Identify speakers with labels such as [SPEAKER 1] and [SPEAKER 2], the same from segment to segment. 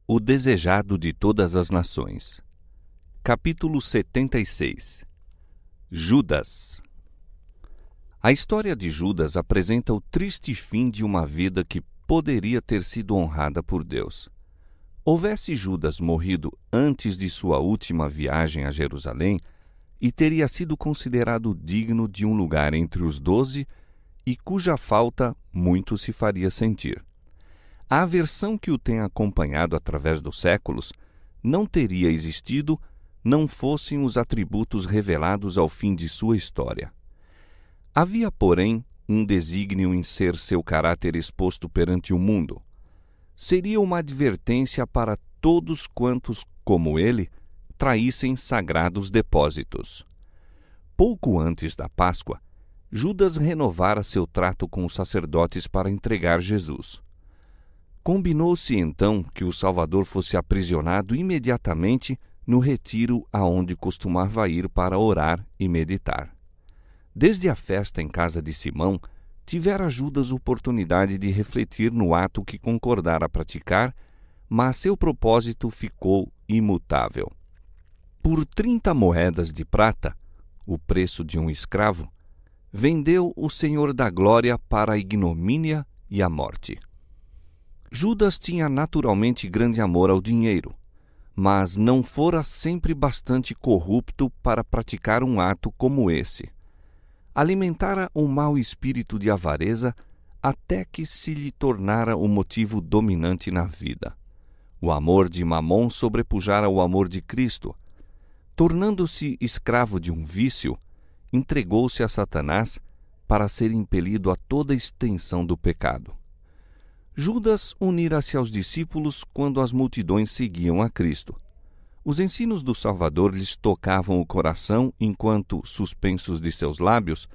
[SPEAKER 1] O desejado de todas as nações. Capítulo 76. Judas. A história de Judas apresenta o triste fim de uma vida que poderia ter sido honrada por Deus. Houvesse Judas morrido antes de sua última viagem a Jerusalém, e teria sido considerado digno de um lugar entre os 12, e cuja falta muito se faria sentir. A aversão que o tem acompanhado através dos séculos não teria existido não fossem os atributos revelados ao fim de sua história. Havia, porém, um desígnio em ser seu caráter exposto perante o mundo. Seria uma advertência para todos quantos, como ele, traíssem sagrados depósitos. Pouco antes da Páscoa, Judas renovara seu trato com os sacerdotes para entregar Jesus. Combinou-se então que o Salvador fosse aprisionado imediatamente no retiro aonde costumava ir para orar e meditar. Desde a festa em casa de Simão, tivera Judas oportunidade de refletir no ato que concordara praticar, mas seu propósito ficou imutável. Por 30 moedas de prata, o preço de um escravo, vendeu o Senhor da Glória para a ignomínia e a morte. Judas tinha naturalmente grande amor ao dinheiro, mas não fora sempre bastante corrupto para praticar um ato como esse. Alimentara um mau espírito de avareza até que se lhe tornara o motivo dominante na vida. O amor de Mamon sobrepujara o amor de Cristo. Tornando-se escravo de um vício, entregou-se a Satanás para ser impelido a toda a extensão do pecado. Judas unira-se aos discípulos quando as multidões seguiam a Cristo. Os ensinos do Salvador lhes tocavam o coração enquanto, suspensos de seus lábios,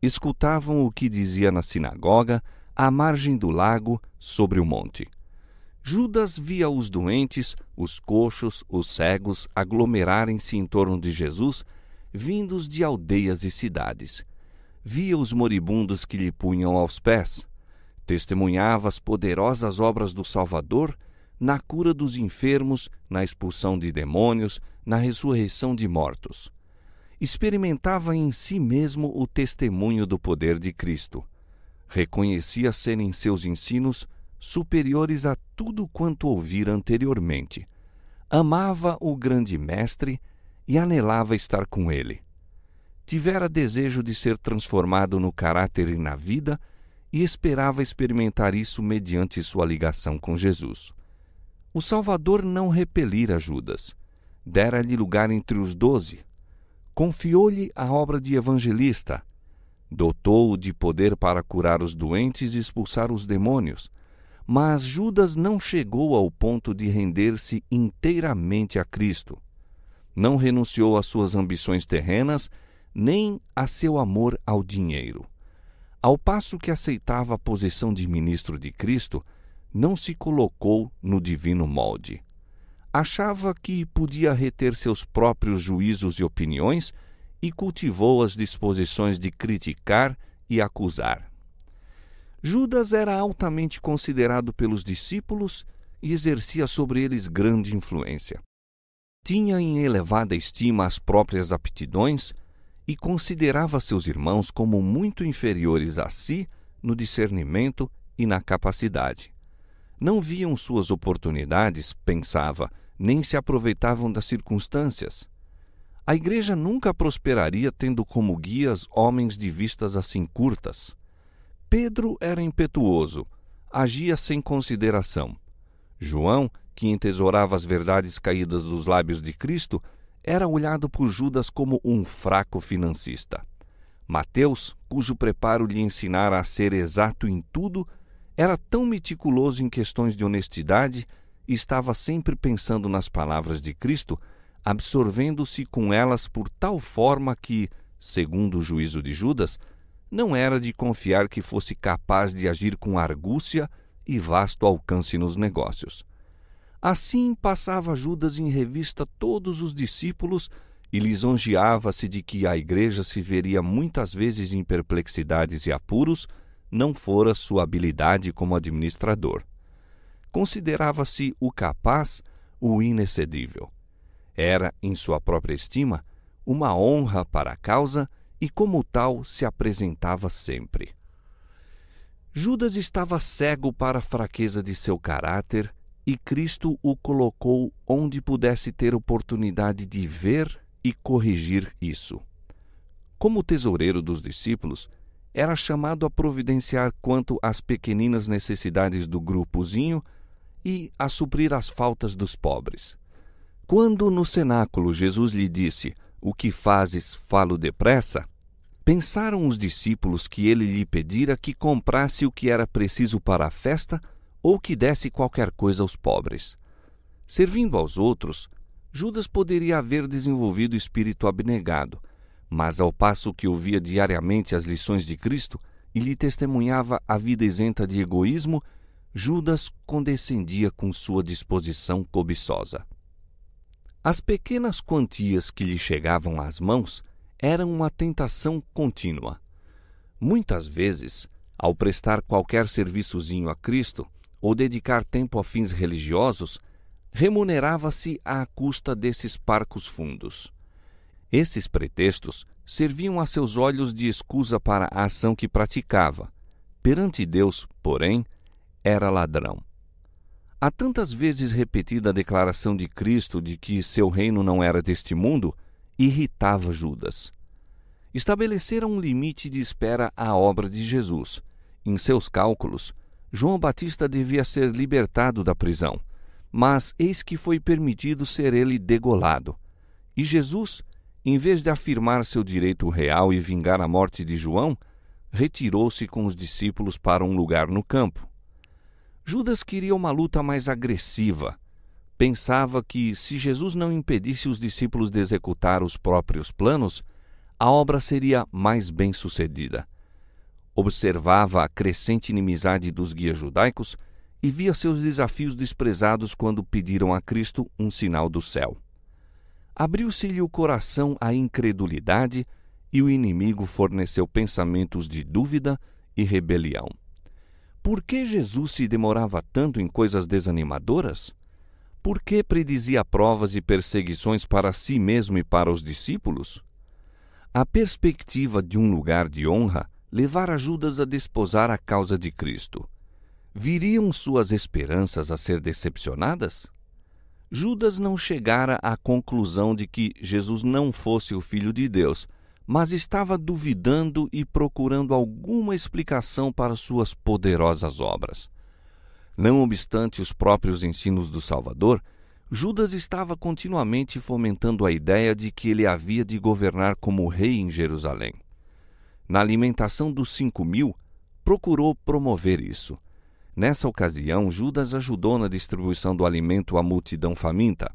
[SPEAKER 1] escutavam o que dizia na sinagoga, à margem do lago, sobre o monte. Judas via os doentes, os coxos, os cegos aglomerarem-se em torno de Jesus, vindos de aldeias e cidades. Via os moribundos que lhe punham aos pés. Testemunhava as poderosas obras do Salvador na cura dos enfermos, na expulsão de demônios, na ressurreição de mortos. Experimentava em si mesmo o testemunho do poder de Cristo. Reconhecia serem seus ensinos superiores a tudo quanto ouvira anteriormente. Amava o grande mestre e anelava estar com ele. Tivera desejo de ser transformado no caráter e na vida, e esperava experimentar isso mediante sua ligação com Jesus. O Salvador não repelira Judas. Dera-lhe lugar entre os 12. Confiou-lhe a obra de evangelista. Dotou-o de poder para curar os doentes e expulsar os demônios. Mas Judas não chegou ao ponto de render-se inteiramente a Cristo. Não renunciou às suas ambições terrenas, nem a seu amor ao dinheiro. Ao passo que aceitava a posição de ministro de Cristo, não se colocou no divino molde. Achava que podia reter seus próprios juízos e opiniões e cultivou as disposições de criticar e acusar. Judas era altamente considerado pelos discípulos e exercia sobre eles grande influência. Tinha em elevada estima as próprias aptidões e considerava seus irmãos como muito inferiores a si no discernimento e na capacidade. Não viam suas oportunidades, pensava, nem se aproveitavam das circunstâncias. A igreja nunca prosperaria tendo como guias homens de vistas assim curtas. Pedro era impetuoso, agia sem consideração. João, que entesourava as verdades caídas dos lábios de Cristo, era olhado por Judas como um fraco financista. Mateus, cujo preparo lhe ensinara a ser exato em tudo, era tão meticuloso em questões de honestidade e estava sempre pensando nas palavras de Cristo, absorvendo-se com elas por tal forma que, segundo o juízo de Judas, não era de confiar que fosse capaz de agir com argúcia e vasto alcance nos negócios. Assim passava Judas em revista todos os discípulos e lisonjeava-se de que a igreja se veria muitas vezes em perplexidades e apuros, não fora sua habilidade como administrador. considerava-se o capaz, o inexcedível. Era, em sua própria estima, uma honra para a causa e, como tal, se apresentava sempre. Judas estava cego para a fraqueza de seu caráter e Cristo o colocou onde pudesse ter oportunidade de ver e corrigir isso. Como tesoureiro dos discípulos, era chamado a providenciar quanto às pequeninas necessidades do grupozinho e a suprir as faltas dos pobres. Quando no cenáculo Jesus lhe disse: "O que fazes, falo depressa", pensaram os discípulos que ele lhe pedira que comprasse o que era preciso para a festa ou que desse qualquer coisa aos pobres. Servindo aos outros, Judas poderia haver desenvolvido espírito abnegado, mas ao passo que ouvia diariamente as lições de Cristo e lhe testemunhava a vida isenta de egoísmo, Judas condescendia com sua disposição cobiçosa. As pequenas quantias que lhe chegavam às mãos eram uma tentação contínua. Muitas vezes, ao prestar qualquer serviçozinho a Cristo ou dedicar tempo a fins religiosos, remunerava-se à custa desses parcos fundos. Esses pretextos serviam a seus olhos de escusa para a ação que praticava. Perante Deus, porém, era ladrão. A tantas vezes repetida a declaração de Cristo de que seu reino não era deste mundo, irritava Judas. Estabeleceram um limite de espera à obra de Jesus. Em seus cálculos, João Batista devia ser libertado da prisão, mas eis que foi permitido ser ele degolado. E Jesus, em vez de afirmar seu direito real e vingar a morte de João, retirou-se com os discípulos para um lugar no campo. Judas queria uma luta mais agressiva. Pensava que, se Jesus não impedisse os discípulos de executar os próprios planos, a obra seria mais bem-sucedida. Observava a crescente inimizade dos guias judaicos e via seus desafios desprezados quando pediram a Cristo um sinal do céu. Abriu-se-lhe o coração à incredulidade e o inimigo forneceu pensamentos de dúvida e rebelião. Por que Jesus se demorava tanto em coisas desanimadoras? Por que predizia provas e perseguições para si mesmo e para os discípulos? A perspectiva de um lugar de honra levara Judas a desposar a causa de Cristo. Viriam suas esperanças a ser decepcionadas? Judas não chegara à conclusão de que Jesus não fosse o Filho de Deus, mas estava duvidando e procurando alguma explicação para suas poderosas obras. Não obstante os próprios ensinos do Salvador, Judas estava continuamente fomentando a ideia de que ele havia de governar como rei em Jerusalém. Na alimentação dos 5.000, procurou promover isso. Nessa ocasião, Judas ajudou na distribuição do alimento à multidão faminta.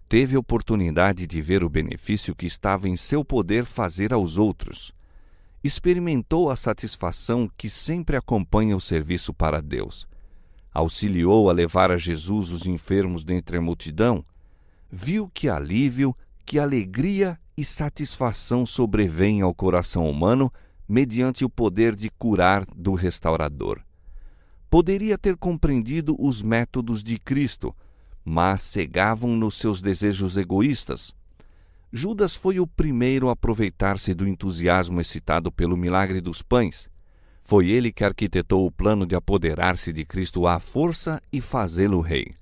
[SPEAKER 1] Teve oportunidade de ver o benefício que estava em seu poder fazer aos outros. Experimentou a satisfação que sempre acompanha o serviço para Deus. Auxiliou a levar a Jesus os enfermos dentre a multidão. Viu que alívio, que alegria e satisfação sobrevêm ao coração humano mediante o poder de curar do restaurador. Poderia ter compreendido os métodos de Cristo, mas cegavam nos seus desejos egoístas. Judas foi o primeiro a aproveitar-se do entusiasmo excitado pelo milagre dos pães. Foi ele que arquitetou o plano de apoderar-se de Cristo à força e fazê-lo rei.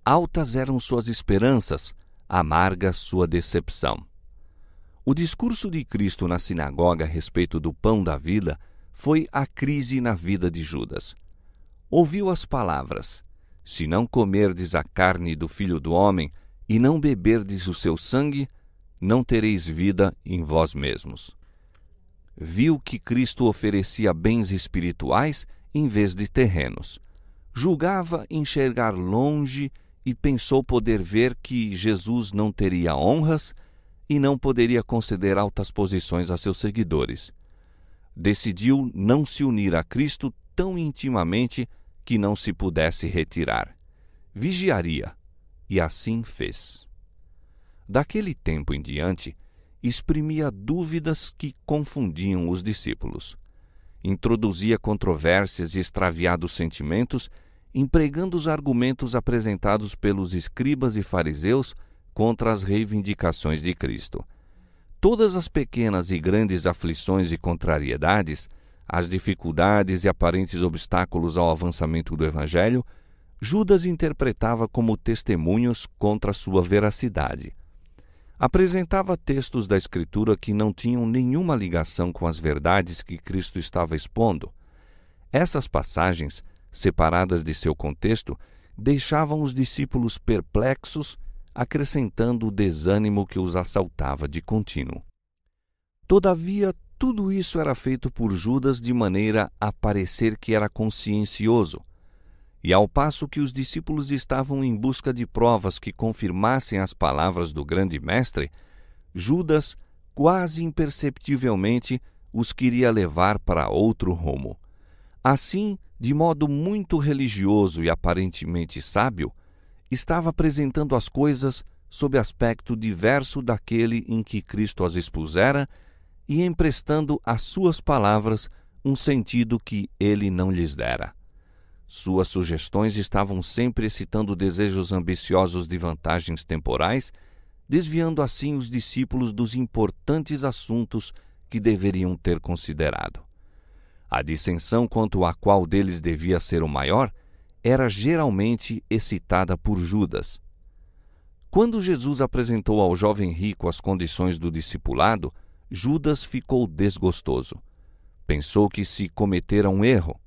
[SPEAKER 1] Altas eram suas esperanças, amarga sua decepção. O discurso de Cristo na sinagoga a respeito do pão da vida foi a crise na vida de Judas. Ouviu as palavras: "Se não comerdes a carne do Filho do Homem e não beberdes o seu sangue, não tereis vida em vós mesmos." Viu que Cristo oferecia bens espirituais em vez de terrenos. Julgava enxergar longe e pensou poder ver que Jesus não teria honras e não poderia conceder altas posições a seus seguidores. Decidiu não se unir a Cristo tão intimamente que não se pudesse retirar. Vigiaria, e assim fez. Daquele tempo em diante, exprimia dúvidas que confundiam os discípulos. Introduzia controvérsias e extraviados sentimentos empregando os argumentos apresentados pelos escribas e fariseus contra as reivindicações de Cristo. Todas as pequenas e grandes aflições e contrariedades, as dificuldades e aparentes obstáculos ao avançamento do Evangelho, Judas interpretava como testemunhos contra sua veracidade. Apresentava textos da Escritura que não tinham nenhuma ligação com as verdades que Cristo estava expondo. Essas passagens, separadas de seu contexto, deixavam os discípulos perplexos, acrescentando o desânimo que os assaltava de contínuo. Todavia, tudo isso era feito por Judas de maneira a parecer que era consciencioso. E ao passo que os discípulos estavam em busca de provas que confirmassem as palavras do grande mestre, Judas, quase imperceptivelmente, os queria levar para outro rumo. Assim, de modo muito religioso e aparentemente sábio, estava apresentando as coisas sob aspecto diverso daquele em que Cristo as expusera e emprestando às suas palavras um sentido que ele não lhes dera. Suas sugestões estavam sempre excitando desejos ambiciosos de vantagens temporais, desviando assim os discípulos dos importantes assuntos que deveriam ter considerado. A dissensão quanto a qual deles devia ser o maior era geralmente excitada por Judas. Quando Jesus apresentou ao jovem rico as condições do discipulado, Judas ficou desgostoso. Pensou que se cometera um erro.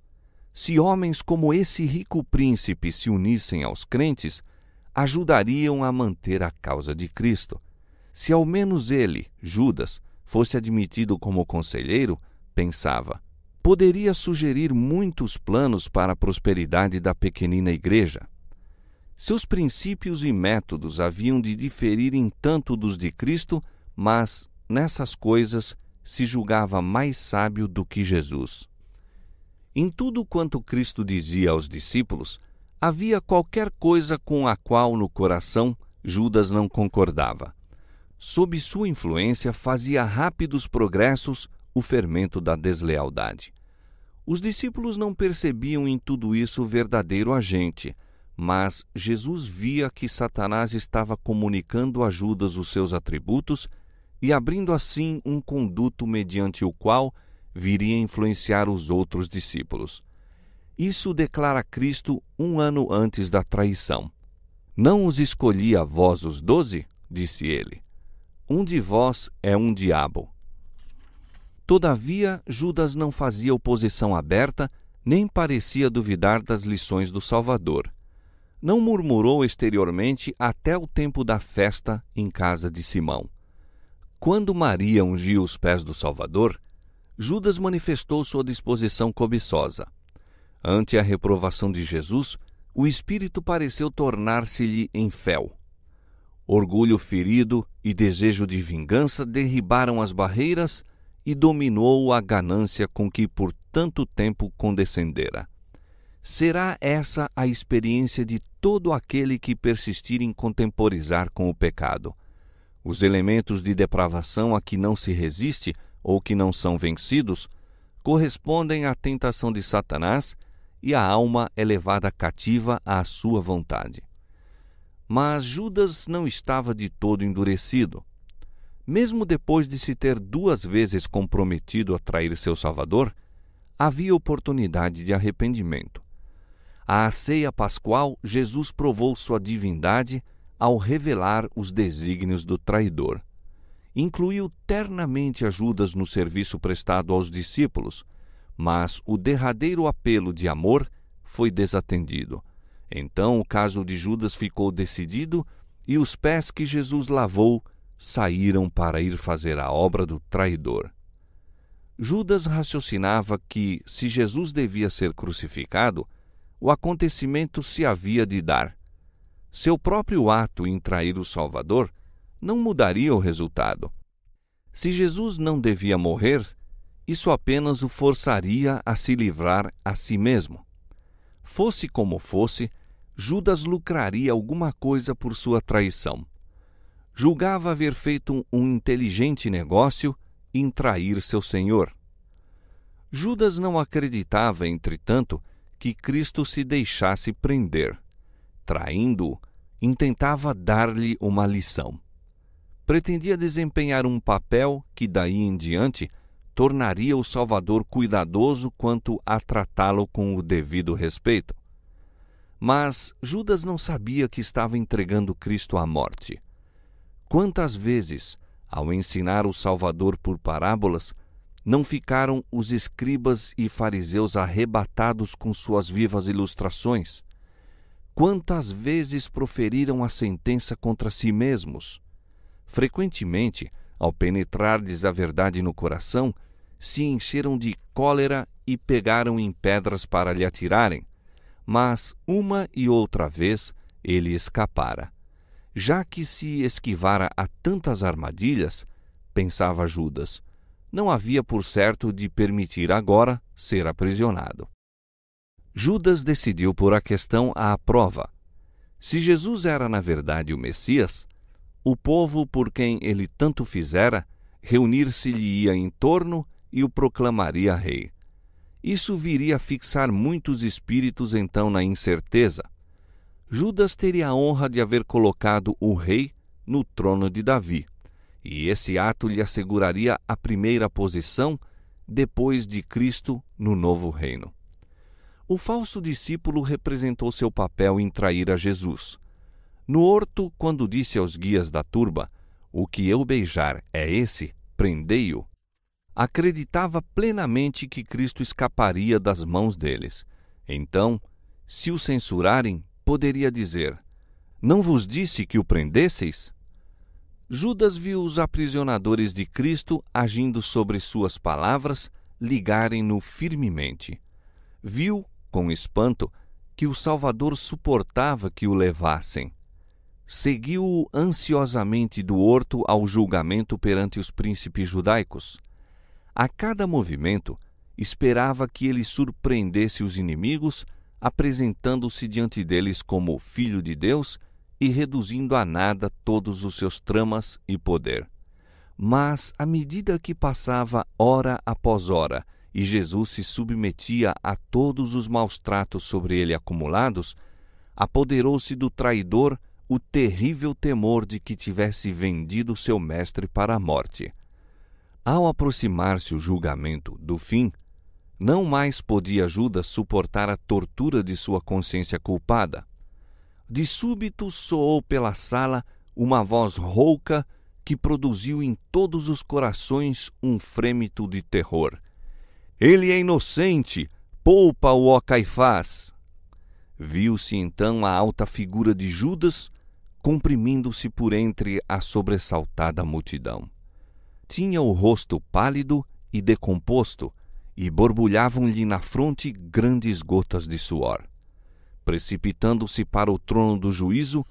[SPEAKER 1] Se homens como esse rico príncipe se unissem aos crentes, ajudariam a manter a causa de Cristo. Se ao menos ele, Judas, fosse admitido como conselheiro, pensava, poderia sugerir muitos planos para a prosperidade da pequenina igreja. Seus princípios e métodos haviam de diferir em tanto dos de Cristo, mas, nessas coisas, se julgava mais sábio do que Jesus. Em tudo quanto Cristo dizia aos discípulos, havia qualquer coisa com a qual no coração Judas não concordava. Sob sua influência fazia rápidos progressos o fermento da deslealdade. Os discípulos não percebiam em tudo isso o verdadeiro agente, mas Jesus via que Satanás estava comunicando a Judas os seus atributos e abrindo assim um conduto mediante o qual viria influenciar os outros discípulos. Isso declara Cristo 1 ano antes da traição. Não os escolhi a vós os 12? Disse ele. Um de vós é um diabo. Todavia, Judas não fazia oposição aberta, nem parecia duvidar das lições do Salvador. Não murmurou exteriormente até o tempo da festa em casa de Simão. Quando Maria ungiu os pés do Salvador, Judas manifestou sua disposição cobiçosa. Ante a reprovação de Jesus, o espírito pareceu tornar-se-lhe em fel. Orgulho ferido e desejo de vingança derribaram as barreiras e dominou a ganância com que por tanto tempo condescendera. Será essa a experiência de todo aquele que persistir em contemporizar com o pecado. Os elementos de depravação a que não se resiste ou que não são vencidos correspondem à tentação de Satanás e a alma é levada cativa à sua vontade. Mas Judas não estava de todo endurecido. Mesmo depois de se ter 2 vezes comprometido a trair seu Salvador, havia oportunidade de arrependimento. À ceia pascual, Jesus provou sua divindade ao revelar os desígnios do traidor. Incluiu ternamente a Judas no serviço prestado aos discípulos, mas o derradeiro apelo de amor foi desatendido. Então o caso de Judas ficou decidido e os pés que Jesus lavou saíram para ir fazer a obra do traidor. Judas raciocinava que, se Jesus devia ser crucificado, o acontecimento se havia de dar. Seu próprio ato em trair o Salvador não mudaria o resultado. Se Jesus não devia morrer, isso apenas o forçaria a se livrar a si mesmo. Fosse como fosse, Judas lucraria alguma coisa por sua traição. Julgava haver feito um inteligente negócio em trair seu Senhor. Judas não acreditava, entretanto, que Cristo se deixasse prender. Traindo-o, intentava dar-lhe uma lição. Pretendia desempenhar um papel que, daí em diante, tornaria o Salvador cuidadoso quanto a tratá-lo com o devido respeito. Mas Judas não sabia que estava entregando Cristo à morte. Quantas vezes, ao ensinar o Salvador por parábolas, não ficaram os escribas e fariseus arrebatados com suas vivas ilustrações? Quantas vezes proferiram a sentença contra si mesmos? Frequentemente, ao penetrar-lhes a verdade no coração, se encheram de cólera e pegaram em pedras para lhe atirarem. Mas, uma e outra vez, ele escapara. Já que se esquivara a tantas armadilhas, pensava Judas, não havia por certo de permitir agora ser aprisionado. Judas decidiu pôr a questão à prova. Se Jesus era na verdade o Messias, o povo por quem ele tanto fizera, reunir-se-lhe-ia em torno e o proclamaria rei. Isso viria a fixar muitos espíritos então na incerteza. Judas teria a honra de haver colocado o rei no trono de Davi, e esse ato lhe asseguraria a primeira posição depois de Cristo no novo reino. O falso discípulo representou seu papel em trair a Jesus. No horto, quando disse aos guias da turba, "O que eu beijar é esse, prendei-o", acreditava plenamente que Cristo escaparia das mãos deles. Então, se o censurarem, poderia dizer, "Não vos disse que o prendesseis?" Judas viu os aprisionadores de Cristo agindo sobre suas palavras, ligarem-no firmemente. Viu, com espanto, que o Salvador suportava que o levassem. Seguiu-o ansiosamente do horto ao julgamento perante os príncipes judaicos. A cada movimento, esperava que ele surpreendesse os inimigos, apresentando-se diante deles como Filho de Deus e reduzindo a nada todos os seus tramas e poder. Mas, à medida que passava hora após hora e Jesus se submetia a todos os maus tratos sobre ele acumulados, apoderou-se do traidor o terrível temor de que tivesse vendido seu mestre para a morte. Ao aproximar-se o julgamento do fim, não mais podia Judas suportar a tortura de sua consciência culpada. De súbito soou pela sala uma voz rouca que produziu em todos os corações um frêmito de terror. "Ele é inocente! Poupa-o, ó Caifás!" Viu-se então a alta figura de Judas comprimindo-se por entre a sobressaltada multidão. Tinha o rosto pálido e decomposto, e borbulhavam-lhe na fronte grandes gotas de suor. Precipitando-se para o trono do juízo,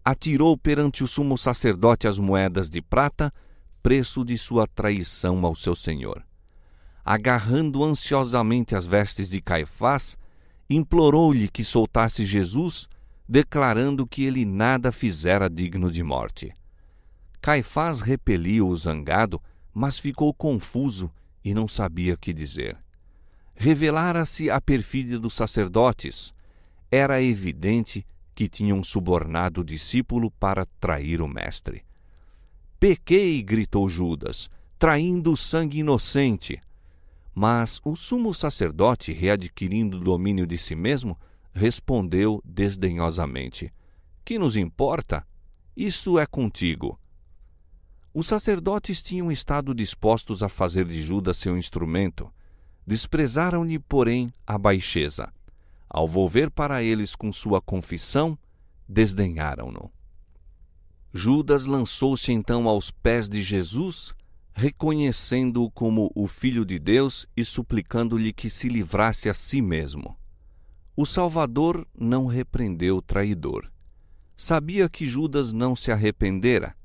[SPEAKER 1] atirou perante o sumo sacerdote as moedas de prata, preço de sua traição ao seu senhor. Agarrando ansiosamente as vestes de Caifás, implorou-lhe que soltasse Jesus, declarando que ele nada fizera digno de morte. Caifás repeliu-o zangado, mas ficou confuso e não sabia que dizer. Revelara-se a perfídia dos sacerdotes. Era evidente que tinham subornado o discípulo para trair o mestre. "Pequei", gritou Judas, "traindo o sangue inocente." Mas o sumo sacerdote, readquirindo o domínio de si mesmo, respondeu desdenhosamente, "Que nos importa? Isso é contigo." Os sacerdotes tinham estado dispostos a fazer de Judas seu instrumento. Desprezaram-lhe, porém, a baixeza. Ao volver para eles com sua confissão, desdenharam-no. Judas lançou-se então aos pés de Jesus, reconhecendo-o como o Filho de Deus e suplicando-lhe que se livrasse a si mesmo. O Salvador não repreendeu o traidor. Sabia que Judas não se arrependera.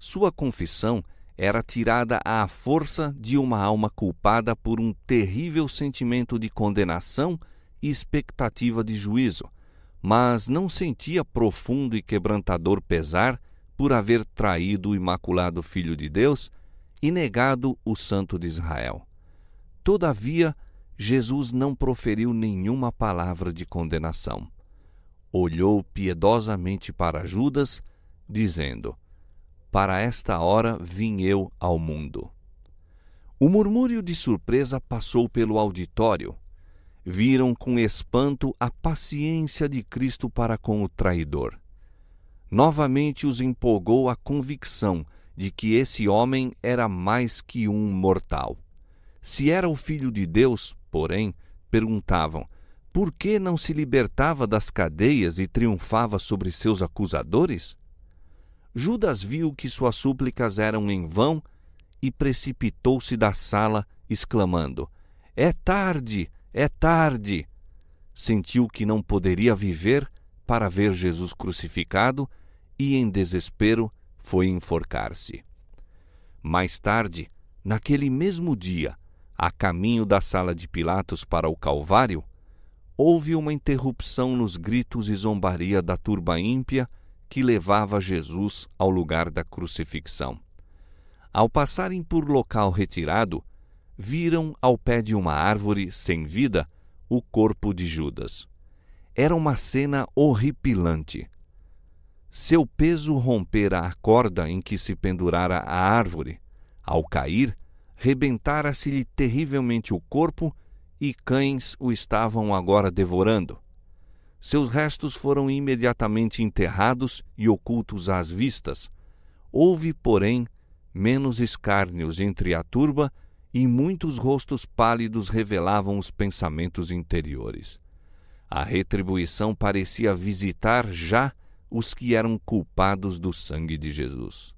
[SPEAKER 1] Sua confissão era tirada à força de uma alma culpada por um terrível sentimento de condenação e expectativa de juízo, mas não sentia profundo e quebrantador pesar por haver traído o imaculado Filho de Deus e negado o Santo de Israel. Todavia, Jesus não proferiu nenhuma palavra de condenação. Olhou piedosamente para Judas, dizendo: para esta hora vim eu ao mundo. O murmúrio de surpresa passou pelo auditório. Viram com espanto a paciência de Cristo para com o traidor. Novamente os empolgou a convicção de que esse homem era mais que um mortal. Se era o Filho de Deus, porém, perguntavam, por que não se libertava das cadeias e triunfava sobre seus acusadores? Judas viu que suas súplicas eram em vão e precipitou-se da sala, exclamando: é tarde, é tarde! Sentiu que não poderia viver para ver Jesus crucificado e, em desespero, foi enforcar-se. Mais tarde, naquele mesmo dia, a caminho da sala de Pilatos para o Calvário, houve uma interrupção nos gritos e zombaria da turba ímpia que levava Jesus ao lugar da crucifixão. Ao passarem por local retirado, viram ao pé de uma árvore sem vida o corpo de Judas. Era uma cena horripilante. Seu peso rompera a corda em que se pendurara a árvore. Ao cair, rebentara-se-lhe terrivelmente o corpo e cães o estavam agora devorando. Seus restos foram imediatamente enterrados e ocultos às vistas. Houve, porém, menos escárnios entre a turba e muitos rostos pálidos revelavam os pensamentos interiores. A retribuição parecia visitar já os que eram culpados do sangue de Jesus.